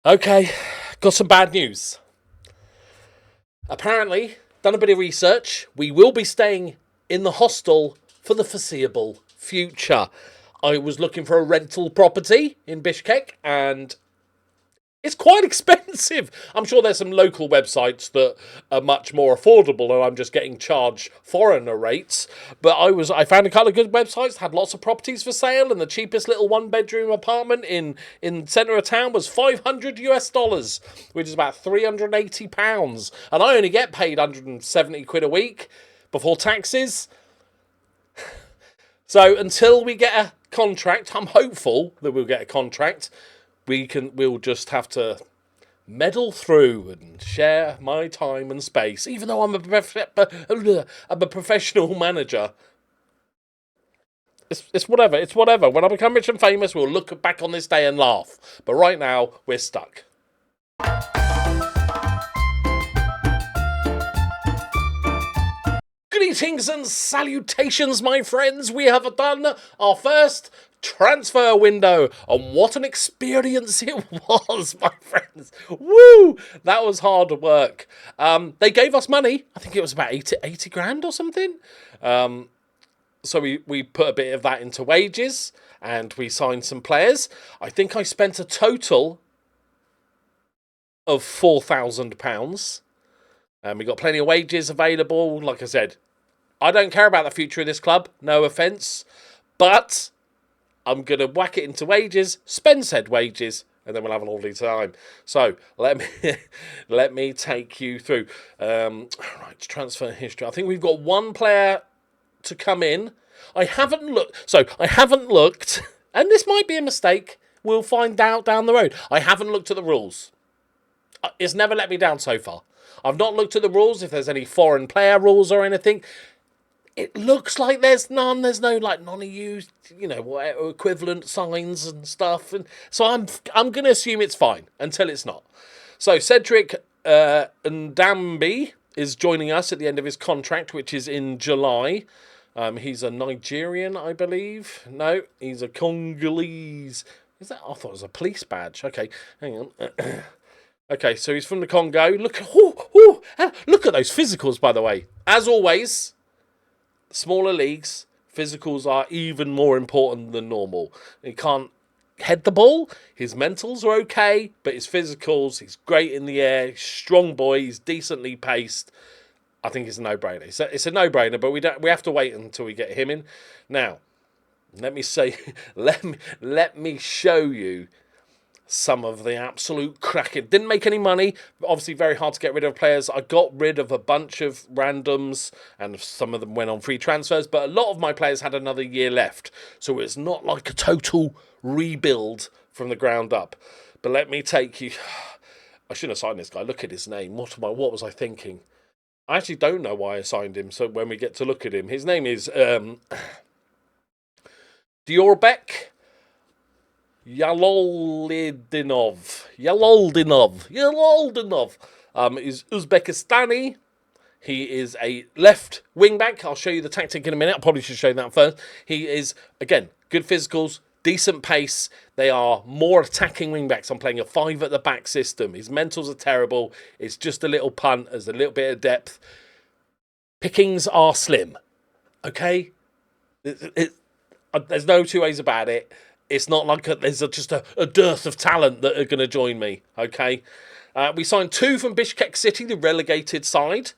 Okay, got some bad news. Apparently, done a bit of research. We will be staying in the hostel for the foreseeable future. I was looking for a rental property in Bishkek, and it's quite expensive. I'm sure there's some local websites that are much more affordable, and I'm just getting charged foreigner rates. But I found a couple of good websites, had lots of properties for sale, and the cheapest little one-bedroom apartment in centre of town was $500 US, which is about £380, and I only get paid 170 quid a week before taxes. So until we get a contract, I'm hopeful that we'll get a contract. We'll just have to meddle through and share my time and space, even though I'm a professional manager. It's whatever. It's whatever. When I become rich and famous, we'll look back on this day and laugh. But right now, we're stuck. Greetings and salutations, my friends. We have done our first transfer window, and what an experience it was, my friends. Woo! That was hard work. They gave us money. I think it was about 80 grand or something. So we put a bit of that into wages, and we signed some players. I think I spent a total of £4,000. And we got plenty of wages available. Like I said, I don't care about the future of this club, no offence, but I'm going to whack it into wages, spend said wages, and then we'll have a lovely time. So let me take you through. Right, transfer history. I think we've got one player to come in. I haven't looked, and this might be a mistake. We'll find out down the road. I haven't looked at the rules. It's never let me down so far. I've not looked at the rules, if there's any foreign player rules or anything. It looks like there's none. There's no like non-EU, equivalent signs and stuff. And so I'm going to assume it's fine until it's not. So Cedric Ndambi is joining us at the end of his contract, which is in July. He's a Nigerian, I believe. No, he's a Congolese. Is that? I thought it was a police badge. Okay, hang on. Okay, so he's from the Congo. Look at those physicals, by the way. As always, smaller leagues, physicals are even more important than normal. He can't head the ball. His mentals are okay, but his physicals, he's great in the air. He's a strong boy. He's decently paced. I think it's a no-brainer. It's a no-brainer, but we have to wait until we get him in. Now, let me show you some of the absolute cracking. Didn't make any money. Obviously, very hard to get rid of players. I got rid of a bunch of randoms, and some of them went on free transfers, but a lot of my players had another year left. So it's not like a total rebuild from the ground up. But let me take you... I shouldn't have signed this guy. Look at his name. What was I thinking? I actually don't know why I signed him, so when we get to look at him... His name is... Diorbek Yaloldinov. Is Uzbekistani. He is a left wing back. I'll show you the tactic in a minute. I probably should show you that first. He is, again, good physicals, decent pace. They are more attacking wing backs. I'm playing a 5 at the back system. His mentals are terrible. It's just a little punt. There's a little bit of depth. Pickings are slim. Okay? There's no two ways about it. It's not like there's just a dearth of talent that are going to join me, okay? We signed 2 from Bishkek City, the relegated side.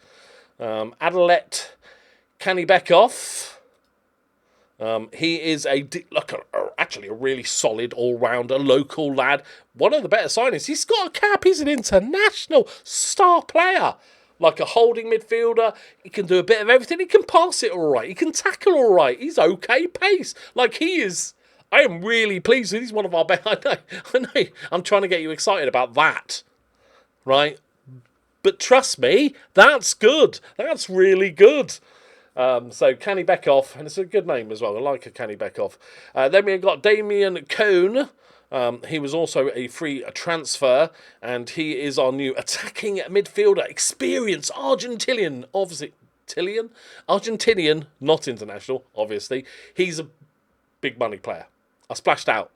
Adalet Kanibekov. He is actually a really solid all-rounder, local lad. One of the better signings. He's got a cap. He's an international star player. Like a holding midfielder. He can do a bit of everything. He can pass it all right. He can tackle all right. He's okay pace. Like he is... I am really pleased with. He's one of our best. I know. I'm trying to get you excited about that, right? But trust me, that's good. That's really good. So Kanibekov, and it's a good name as well. I like a Kanibekov. Then we got Damien Cohn. He was also a free transfer, and he is our new attacking midfielder. Experienced Argentinian, obviously. Argentinian, not international, obviously. He's a big money player. I splashed out.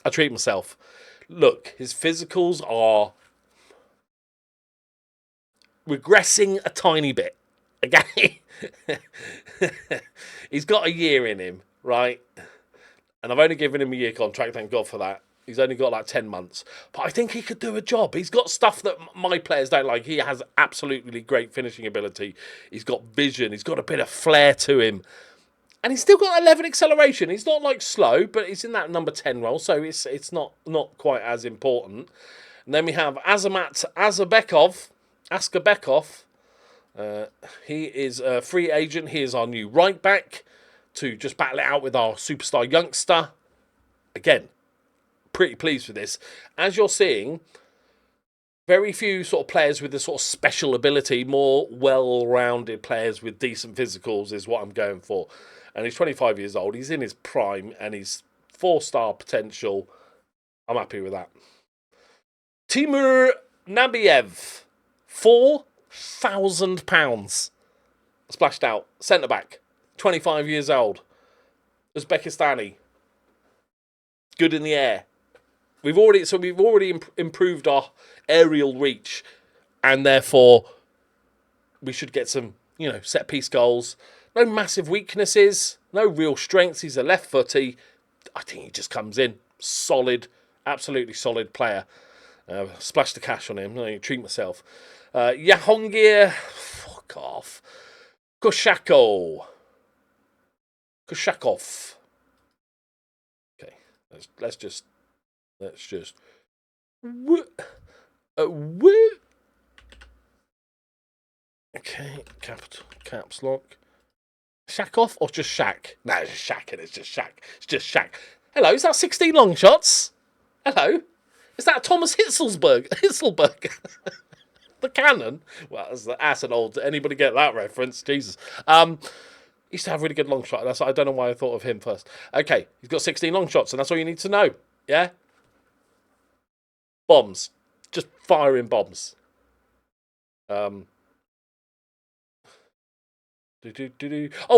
I treat myself. Look, his physicals are regressing a tiny bit. Okay, he's got a year in him, right? And I've only given him a year contract, thank God for that. He's only got like 10 months. But I think he could do a job. He's got stuff that my players don't like. He has absolutely great finishing ability. He's got vision. He's got a bit of flair to him. And he's still got 11 acceleration. He's not like slow, but he's in that number 10 role, so it's not quite as important. And then we have Azamat Askabekov. He is a free agent. He is our new right back to just battle it out with our superstar youngster. Again, pretty pleased with this. As you're seeing, very few sort of players with this sort of special ability, more well-rounded players with decent physicals is what I'm going for. And he's 25 years old. He's in his prime and he's 4-star potential. I'm happy with that. Timur Nabiev, £4,000 splashed out. Centre back, 25 years old. Uzbekistani. Good in the air. We've already improved our aerial reach, and therefore we should get some, set piece goals. No massive weaknesses, no real strengths. He's a left footy. I think he just comes in solid, absolutely solid player. Splash the cash on him. I treat myself. Yahongir, fuck off. Koshakov. Okay, let's just. Okay, caps lock. Shakov or just Shaq? No, it's just Shaq and it's just Shaq. It's just Shaq. Hello, is that 16 long shots? Hello? Is that Thomas Hitzelberg? The cannon? Well, that's an old... Anybody get that reference? Jesus. He used to have really good long shot. I don't know why I thought of him first. Okay, he's got 16 long shots and that's all you need to know. Yeah? Bombs. Just firing bombs. Oh,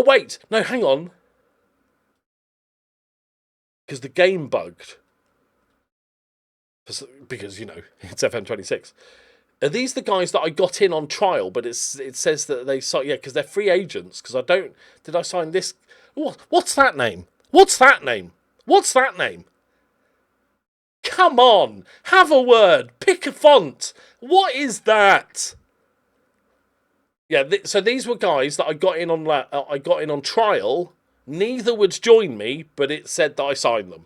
wait. No, hang on. Because the game bugged. Because, it's FM26. Are these the guys that I got in on trial, but it says that they... Yeah, because they're free agents. Because I don't... Did I sign this? What's that name? What's that name? Come on. Have a word. Pick a font. What is that? Yeah, so these were guys that I got in on trial. Neither would join me, but it said that I signed them.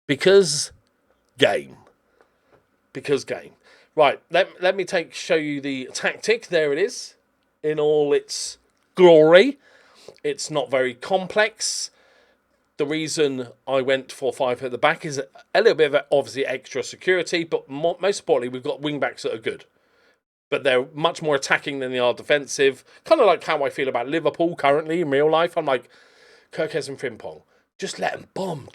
Because game. Right, let me show you the tactic. There it is, in all its glory. It's not very complex. The reason I went for 5 at the back is a little bit of obviously extra security, but most importantly, we've got wing-backs that are good. But they're much more attacking than they are defensive. Kind of like how I feel about Liverpool currently in real life. I'm like, Kyrgyz and Frimpong, just let them bomb.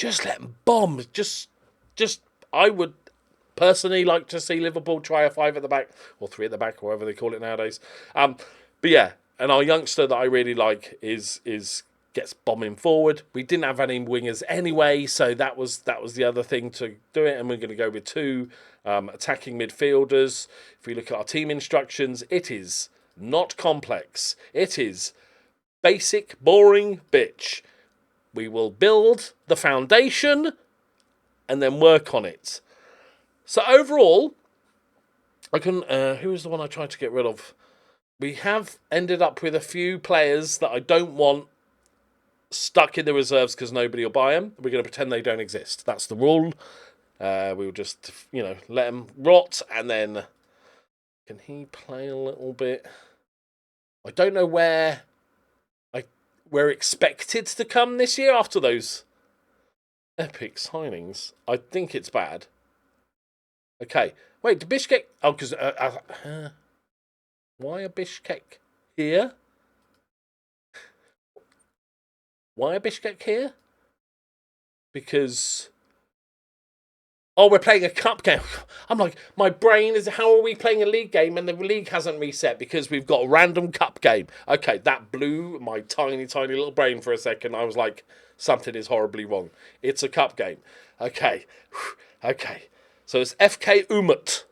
I would personally like to see Liverpool try a 5 at the back, or 3 at the back, or whatever they call it nowadays. But yeah, and our youngster that I really like gets bombing forward. We didn't have any wingers anyway, so that was the other thing to do it, and we're going to go with 2 attacking midfielders. If we look at our team instructions, it is not complex. It is basic, boring bitch. We will build the foundation and then work on it. So overall, I can... who was the one I tried to get rid of? We have ended up with a few players that I don't want stuck in the reserves because nobody will buy them. We're going to pretend they don't exist. That's the rule. We'll just, let them rot, and then... Can he play a little bit? I don't know where we're expected to come this year after those epic signings. I think it's bad. Okay. Wait, did Bishkek... Oh, because... why are Bishkek here? Why are Bishkek here? Because... Oh, we're playing a cup game. I'm like, my brain is... How are we playing a league game and the league hasn't reset? Because we've got a random cup game. Okay, that blew my tiny, tiny little brain for a second. I was like, something is horribly wrong. It's a cup game. Okay, Okay. So it's FK Umut.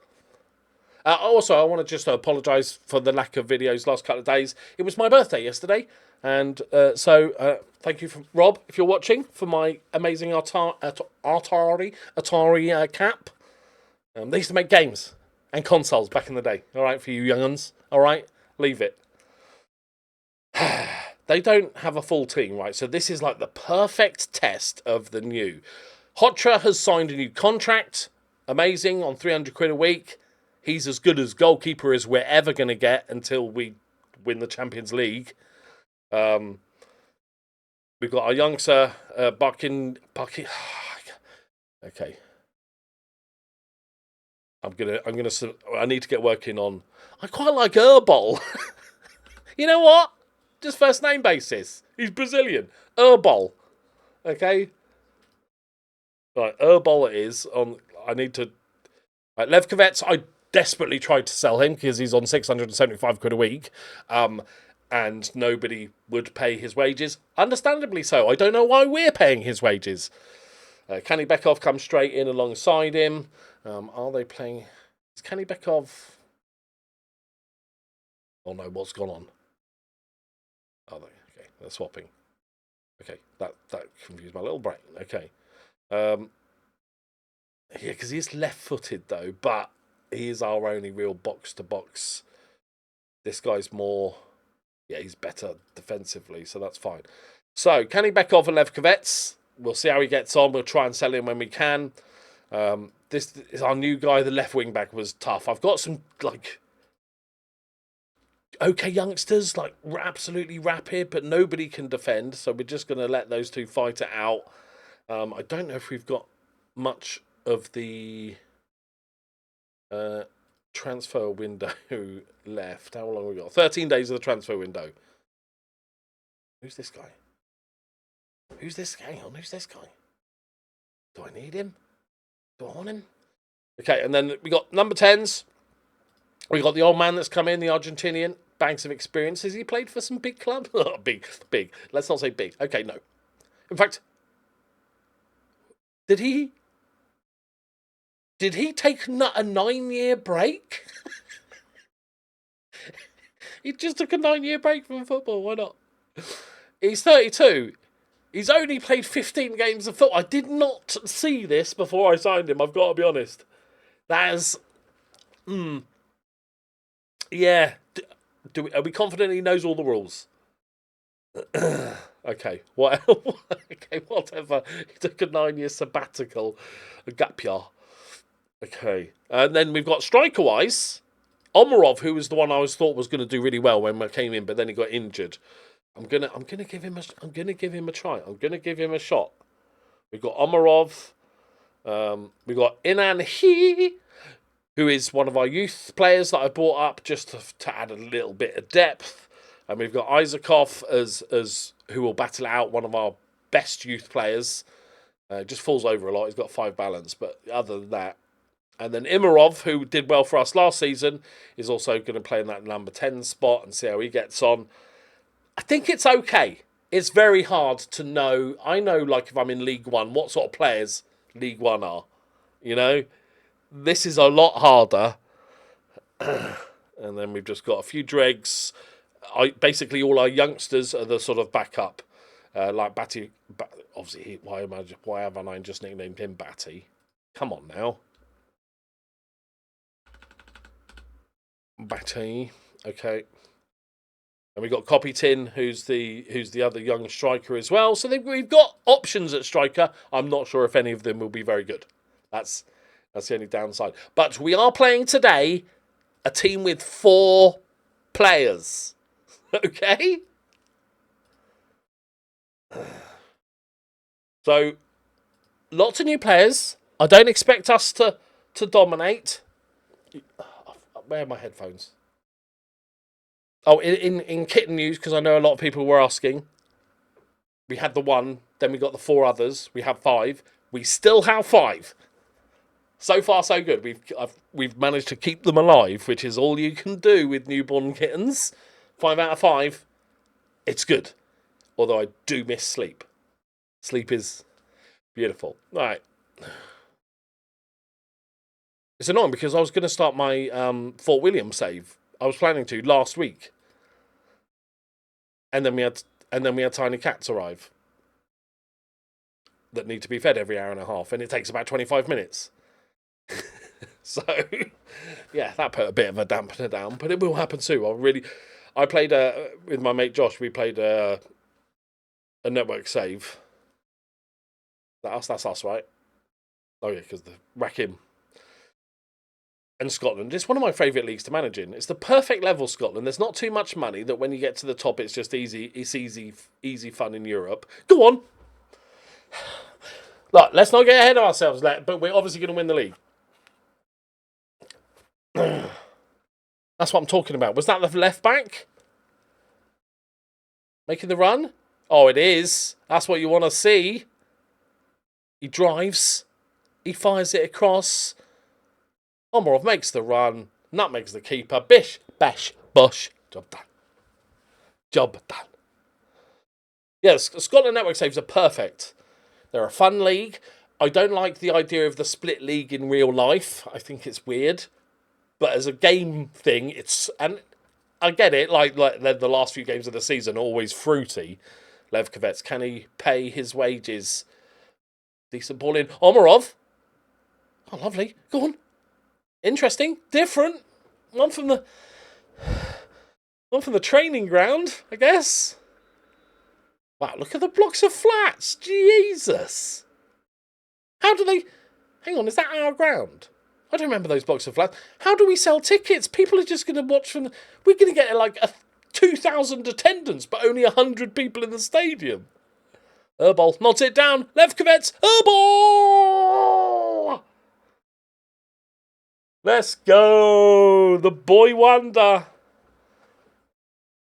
Also, I want to just apologise for the lack of videos last couple of days. It was my birthday yesterday. And so thank you, Rob, if you're watching, for my amazing Atari cap. They used to make games and consoles back in the day. All right, for you young uns. All right, leave it. They don't have a full team, right? So this is like the perfect test of the new. Hotra has signed a new contract. Amazing, on 300 quid a week. He's as good as goalkeeper as we're ever going to get until we win the Champions League. We've got our youngster, Bucking. Okay. I need to get working on. I quite like Erbol. You know what? Just first name basis. He's Brazilian. Erbol. Okay. Right, Erbol it is. I need to. Right, Levkovets, I desperately tried to sell him because he's on 675 quid a week. And nobody would pay his wages. Understandably so. I don't know why we're paying his wages. Kenny Bekov comes straight in alongside him. Are they playing? Is Kenny Bekov? Oh no, what's gone on? Are they? Okay, they're swapping. Okay, that confused my little brain. Okay. Yeah, because he's left-footed though, but he is our only real box-to-box. This guy's more. Yeah, he's better defensively, so that's fine. So, Kenny Bekov and Levkovets. We'll see how he gets on. We'll try and sell him when we can. This is our new guy. The left wing back was tough. I've got some like okay youngsters, like absolutely rapid, but nobody can defend. So we're just going to let those two fight it out. I don't know if we've got much of the transfer window left. How long have we got? 13 days of the transfer window. Who's this guy? Who's this? Hang on, who's this guy? Do I need him? Do I want him? Okay, and then we got number 10s. We got the old man that's come in, the Argentinian. Banks of experience. Has he played for some big club? Oh, big. Let's not say big. Okay, no. In fact, did he take a 9-year break? He just took a 9-year break from football. Why not? He's 32. He's only played 15 games of football. I did not see this before I signed him. I've got to be honest. That is... Yeah. Are we confident he knows all the rules? Okay. What? Okay, whatever. He took a 9-year sabbatical. A gap year. Okay. And then we've got striker-wise, Omarov, who was the one I thought was going to do really well when I came in, but then he got injured. I'm gonna give him a try. I'm gonna give him a shot. We've got Omarov. We've got Inan He, who is one of our youth players that I brought up just to add a little bit of depth. And we've got Isakov as who will battle out one of our best youth players. Just falls over a lot. He's got 5 balance, but other than that. And then Imarov, who did well for us last season, is also going to play in that number 10 spot and see how he gets on. I think it's okay. It's very hard to know. I know, like, if I'm in League One, what sort of players League One are. You know? This is a lot harder. And then we've just got a few dregs. Basically, all our youngsters are the sort of backup. Like Batty. Obviously, why haven't I just nicknamed him Batty? Come on now. Batty. Okay. And we've got Copytin, who's the other young striker as well. So we've got options at striker. I'm not sure if any of them will be very good. That's the only downside. But we are playing today a team with 4 players. Okay? So, lots of new players. I don't expect us to dominate. Where are my headphones? Oh, in kitten news, because I know a lot of people were asking. We had the 1, then we got the 4 others. We have 5. We still have 5. So far, so good. We've managed to keep them alive, which is all you can do with newborn kittens. 5 out of 5. It's good. Although I do miss sleep. Sleep is beautiful. All right. It's annoying because I was going to start my Fort William save. I was planning to last week, and then we had tiny cats arrive that need to be fed every hour and a half, and it takes about 25 minutes. So, yeah, that put a bit of a dampener down, but it will happen soon. I played with my mate Josh. We played a network save. That's us, right? Oh yeah, because the Wrackham and Scotland. It's one of my favourite leagues to manage in. It's the perfect level, Scotland. There's not too much money that when you get to the top, it's just easy. It's easy fun in Europe. Go on. Look, let's not get ahead of ourselves, but we're obviously going to win the league. That's what I'm talking about. Was that the left back making the run? Oh, it is. That's what you want to see. He drives. He fires it across. Omarov makes the run. Nutmegs the keeper. Bish, bash, bush. Job done. Job done. Yes, Scotland network saves are perfect. They're a fun league. I don't like the idea of the split league in real life. I think it's weird. But as a game thing, and I get it, like the last few games of the season are always fruity. Levkovets, can he pay his wages? Decent ball in. Omarov. Oh, lovely. Go on. Interesting. Different. One from the training ground, I guess. Wow, look at the blocks of flats. Jesus. How do they... Hang on, is that our ground? I don't remember those blocks of flats. How do we sell tickets? People are just going to watch from... We're going to get like 2,000 attendance, but only 100 people in the stadium. Erbol nods it down. Levkovets. Erbol! Let's go. The boy wonder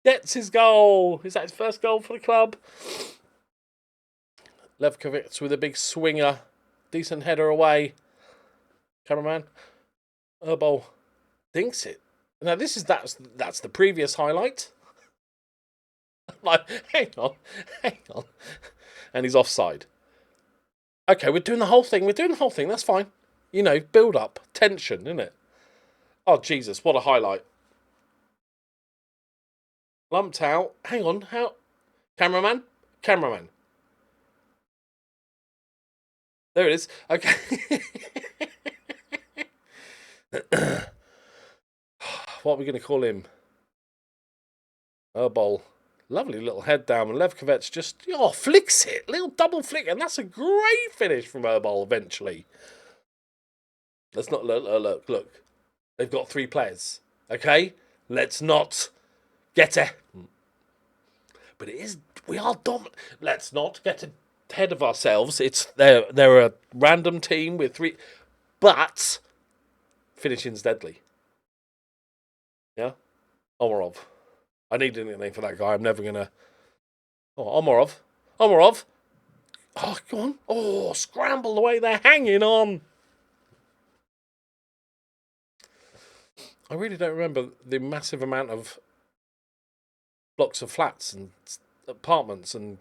gets his goal. Is that his first goal for the club? Levkovets with a big swinger. Decent header away. Cameraman. Erbol thinks it. Now that's the previous highlight. Like, hang on. And he's offside. Okay, we're doing the whole thing. That's fine. You know, build up. Tension, isn't it? Oh, Jesus, what a highlight. Lumped out. Hang on, how... Cameraman. There it is. Okay. What are we going to call him? Erbol. Lovely little head down. And Levkovets just, flicks it. Little double flick. And that's a great finish from Erbol eventually. Let's not look. They've got 3 players. Okay? Let's not get But it is, we are dominant. Let's not get ahead of ourselves. They're a random team with 3, but finishing's deadly. Yeah? Omarov. I need a nickname for that guy. I'm never going to... Oh, Omarov. Oh, go on. Oh, scramble the way they're hanging on. I really don't remember the massive amount of blocks of flats and apartments and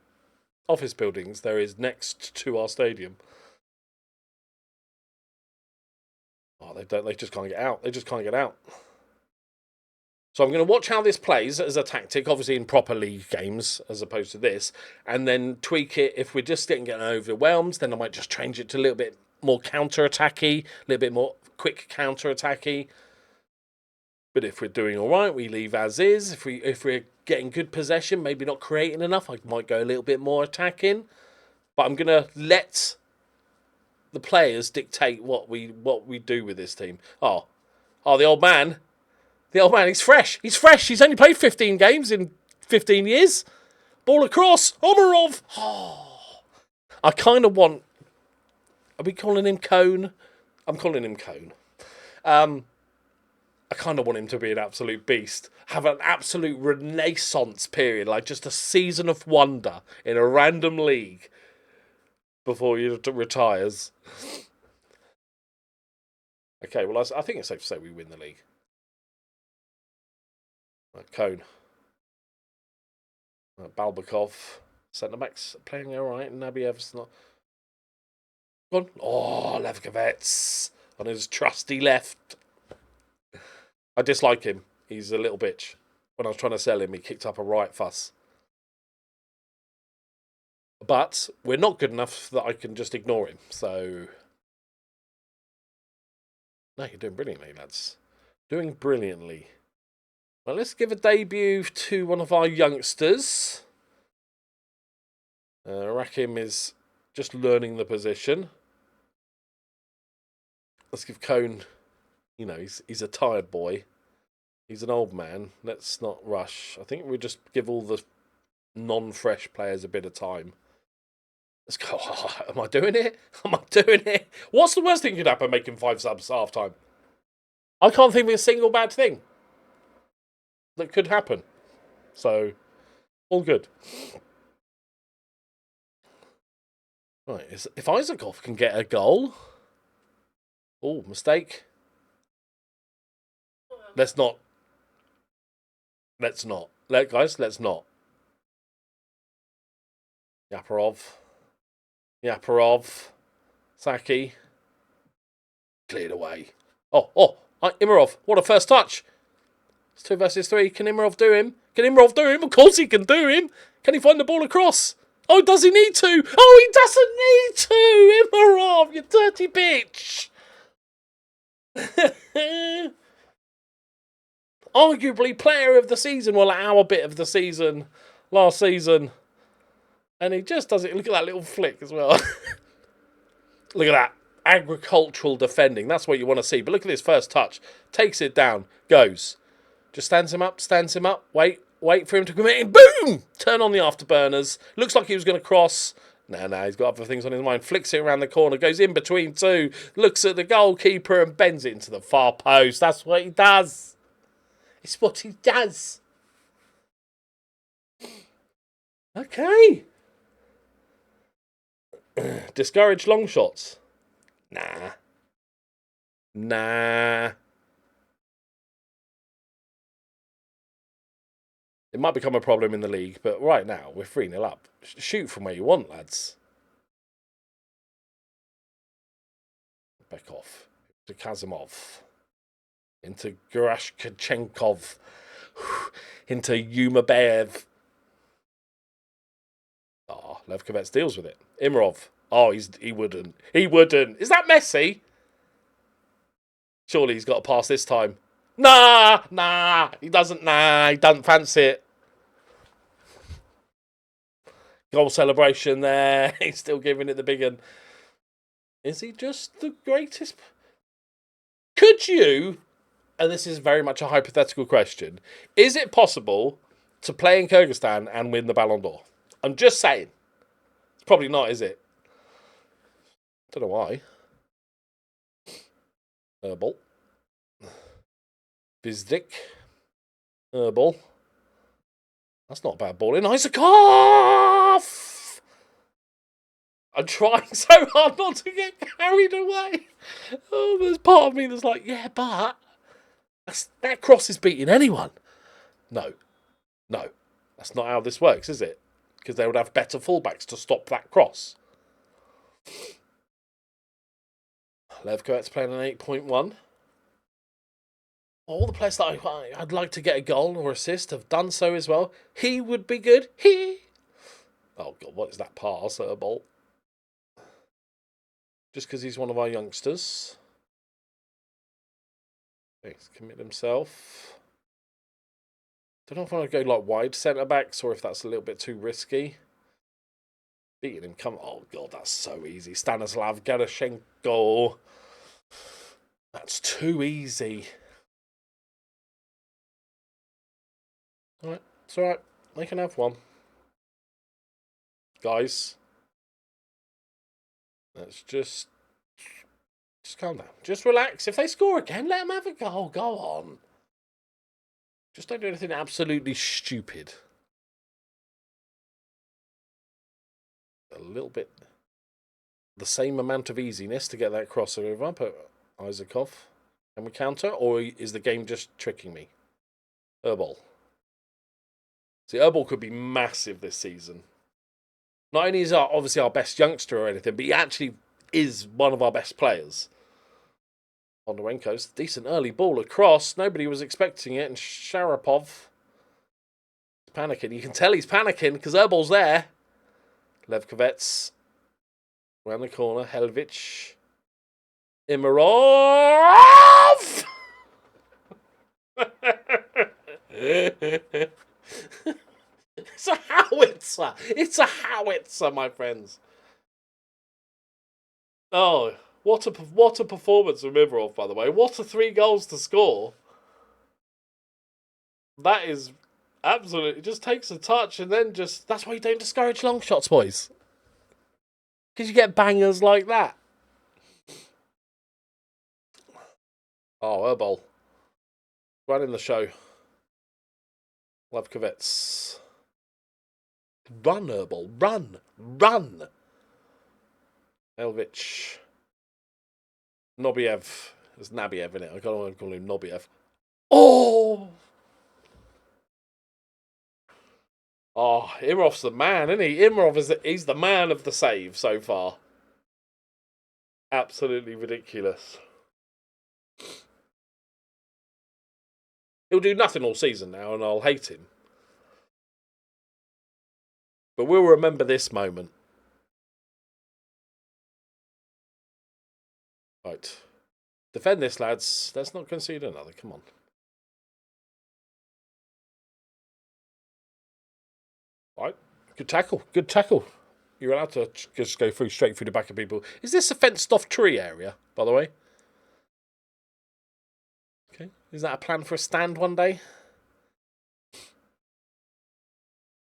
office buildings there is next to our stadium. Oh, they just can't get out. So I'm going to watch how this plays as a tactic, obviously in proper league games as opposed to this, and then tweak it. If we're just getting overwhelmed, then I might just change it to a little bit more counter-attacky, a little bit more quick counter-attacky. But if we're doing all right, we leave as is. If we're getting good possession, maybe not creating enough, I might go a little bit more attacking. But I'm going to let the players dictate what we do with this team. Oh, the old man. The old man, he's fresh. He's only played 15 games in 15 years. Ball across. Omarov. Oh. I kind of want... Are we calling him Cone? I'm calling him Cone. I kind of want him to be an absolute beast. Have an absolute renaissance period. Like just a season of wonder in a random league before he retires. Okay, well, I think it's safe to say we win the league. Cone. Balbakov. Centre-backs playing all right. Nabiev's not... Go on. Oh, Levkovets. on his trusty left. I dislike him. He's a little bitch. When I was trying to sell him, he kicked up a right fuss. But we're not good enough that I can just ignore him. So, no, you're doing brilliantly, lads. Doing brilliantly. Well, let's give a debut to one of our youngsters. Rakim is just learning the position. Let's give Cone, you know, he's a tired boy. He's an old man. Let's not rush. I think we just give all the non-fresh players a bit of time. Let's go. Oh, am I doing it? Am I doing it? What's the worst thing that could happen making 5 subs half time? I can't think of a single bad thing that could happen. So, all good. Right, if Isaacov can get a goal... Oh, mistake. Let's not. Let's not. Guys, let's not. Yaparov. Saki. Cleared away. Oh, Imirov. What a first touch. It's 2 versus 3. Can Imirov do him? Of course he can do him. Can he find the ball across? Oh, does he need to? Oh, he doesn't need to. Imirov, you dirty bitch. Arguably player of the season, well, our bit of the season, last season. And he just does it. Look at that little flick as well. Look at that. Agricultural defending. That's what you want to see. But look at this first touch. Takes it down. Goes. Just stands him up. Wait for him to commit. And boom! Turn on the afterburners. Looks like he was going to cross. No, he's got other things on his mind. Flicks it around the corner, goes in between two, looks at the goalkeeper and bends it into the far post. That's what he does. It's what he does. Okay. Discourage long shots. Nah. It might become a problem in the league, but right now, we're 3-0 up. Shoot from where you want, lads. Back off. To Kazimov. Into Gurashkachenkov. Into Yumabayev. Oh, Levkovets deals with it. Imirov. Oh, he wouldn't. Is that Messi? Surely he's got to pass this time. Nah. He doesn't fancy it. Goal celebration there. He's still giving it the big one. Is he just the greatest? Could you, and this is very much a hypothetical question, is it possible to play in Kyrgyzstan and win the Ballon d'Or? I'm just saying. It's probably not, is it? Don't know why. Herbal. Bizdik. Herbal. That's not a bad ball in. Isaacov! I'm trying so hard not to get carried away. Oh, there's part of me that's like, yeah, but that cross is beating anyone. No. That's not how this works, is it? Because they would have better fullbacks to stop that cross. Levkovets playing an 8.1. All the players that I'd like to get a goal or assist have done so as well. He would be good. Oh, God, what is that pass at a ball? Just because he's one of our youngsters. He's committed himself. Don't know if I want to go like wide centre-backs or if that's a little bit too risky. Beating him, oh, God, that's so easy. Stanislav Gerashenko. That's too easy. Alright, it's alright. They can have one. Guys. Let's just calm down. Just relax. If they score again, let them have a goal. Go on. Just don't do anything absolutely stupid. A little bit. The same amount of easiness to get that crossover. But Isaacov. Can we counter? Or is the game just tricking me? Herbal. See, Herbal could be massive this season. Not only is he obviously our best youngster or anything, but he actually is one of our best players. Bondarenko's decent early ball across. Nobody was expecting it, and Sharapov is panicking. You can tell he's panicking because Erbol's there. Levkovets around the corner. Helvich. Imarov! It's a howitzer. It's a howitzer, my friends. Oh, what a performance from Imarov, by the way. What a 3 goals to score. That is absolutely, it just takes a touch and then just, that's why you don't discourage long shots, boys. Because you get bangers like that. Oh, Erbol. Running the show. Levkovets. Run, Erbol. Run. Run. Elvich. Nobiev. There's Nabiev in it. I don't want to call him Nobiev. Oh! Oh, Imarov's the man, isn't he? Imarov he's the man of the save so far. Absolutely ridiculous. He'll do nothing all season now, and I'll hate him. But we'll remember this moment. Right. Defend this, lads. Let's not concede another. Come on. Right. Good tackle. Good tackle. You're allowed to just go straight through the back of people. Is this a fenced-off tree area, by the way? Okay. Is that a plan for a stand one day?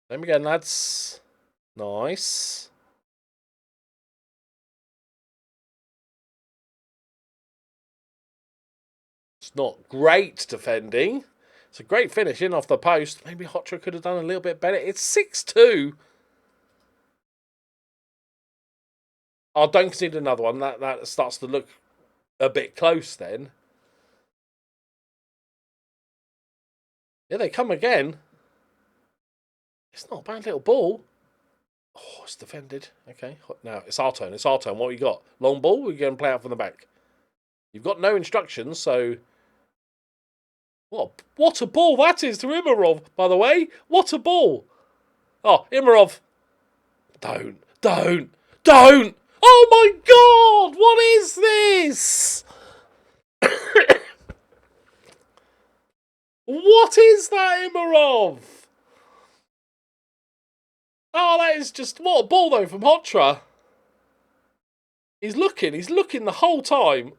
There we go, lads. Nice. It's not great defending. It's a great finish in off the post. Maybe Hotra could have done a little bit better. It's 6-2. Oh, don't concede another one. That starts to look a bit close then. Yeah, they come again. It's not a bad little ball. Oh, it's defended. Okay. Now, it's our turn. It's our turn. What we got? Long ball? We're going to play out from the back. You've got no instructions, so... What a ball that is to Imarov, by the way. What a ball. Oh, Imarov. Don't. Oh, my God. What is this? What is that, Imarov? Oh, that is just... What a ball, though, from Hotra. He's looking the whole time.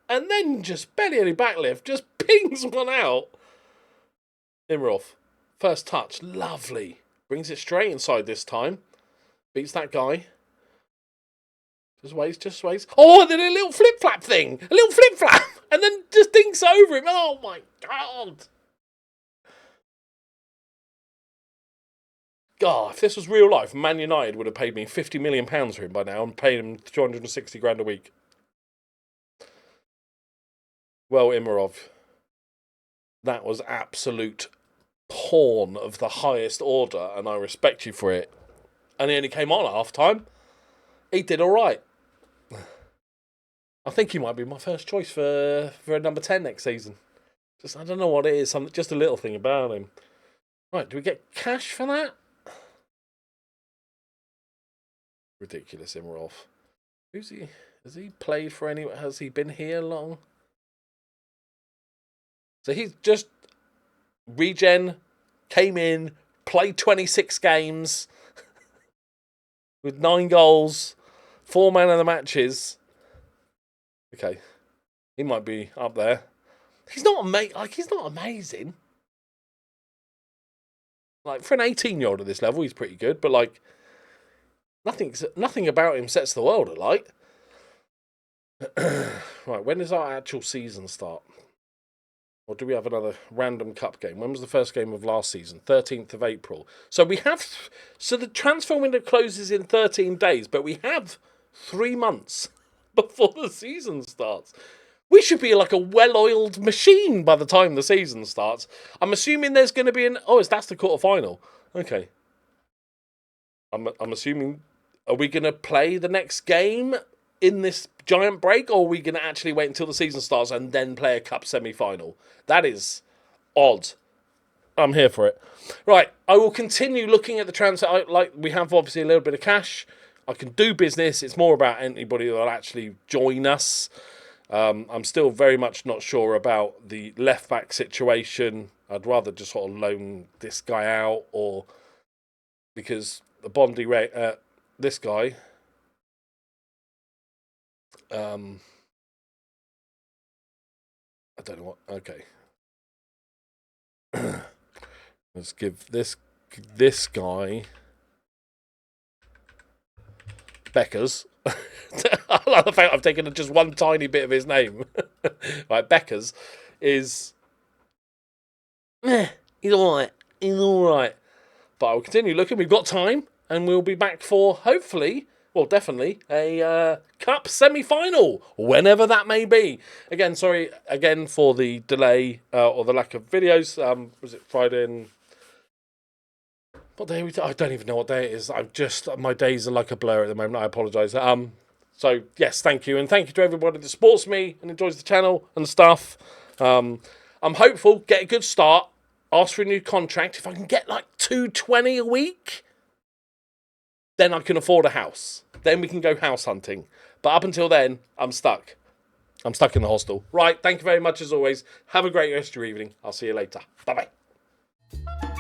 And then just barely any backlift, just pings one out. Imarov, first touch, lovely. Brings it straight inside this time. Beats that guy. Just waits. Oh, and then a little flip-flap thing. A little flip-flap. And then just dinks over him. Oh, my God. God, if this was real life, Man United would have paid me £50 million for him by now and paid him 260 grand a week. Well, Imarov, that was absolute porn of the highest order, and I respect you for it. And he only came on at half-time. He did all right. I think he might be my first choice for a number 10 next season. Just I don't know what it is. Just a little thing about him. Right, do we get cash for that? Ridiculous, Imarov. Who's he? Has he played for any? Has he been here long? So he's just regen, came in, played 26 games with 9 goals, 4 man of the matches. Okay, he might be up there. He's not he's not amazing. Like for an 18-year-old at this level, he's pretty good, but like nothing about him sets the world alight. Right, when does our actual season start? Or do we have another random cup game? When was the first game of last season? 13th of April. So the transfer window closes in 13 days, but we have 3 months before the season starts. We should be like a well-oiled machine by the time the season starts. I'm assuming there's going to be that's the quarterfinal. Okay. I'm assuming, are we going to play the next game in this giant break, or are we going to actually wait until the season starts and then play a cup semi-final? That is odd. I'm here for it. Right, I will continue looking at the transfer. Like, we have obviously a little bit of cash. I can do business. It's more about anybody that will actually join us. I'm still very much not sure about the left-back situation. I'd rather just sort of loan this guy out, or because the Bondi rate, this guy, I don't know what. Okay, let's give this guy Beckers. I love the fact I've taken just one tiny bit of his name. Right, Beckers is. He's alright. He's alright. But I will continue looking. We've got time, and we'll be back for, hopefully, well, definitely, a cup semi-final, whenever that may be. Again, sorry again for the delay or the lack of videos. Was it Friday and... What day? I don't even know what day it is. My days are like a blur at the moment. I apologise. So, yes, thank you. And thank you to everybody that supports me and enjoys the channel and stuff. I'm hopeful, get a good start, ask for a new contract. If I can get like $220 a week, then I can afford a house. Then we can go house hunting. But up until then, I'm stuck. I'm stuck in the hostel. Right, thank you very much as always. Have a great rest of your evening. I'll see you later. Bye-bye.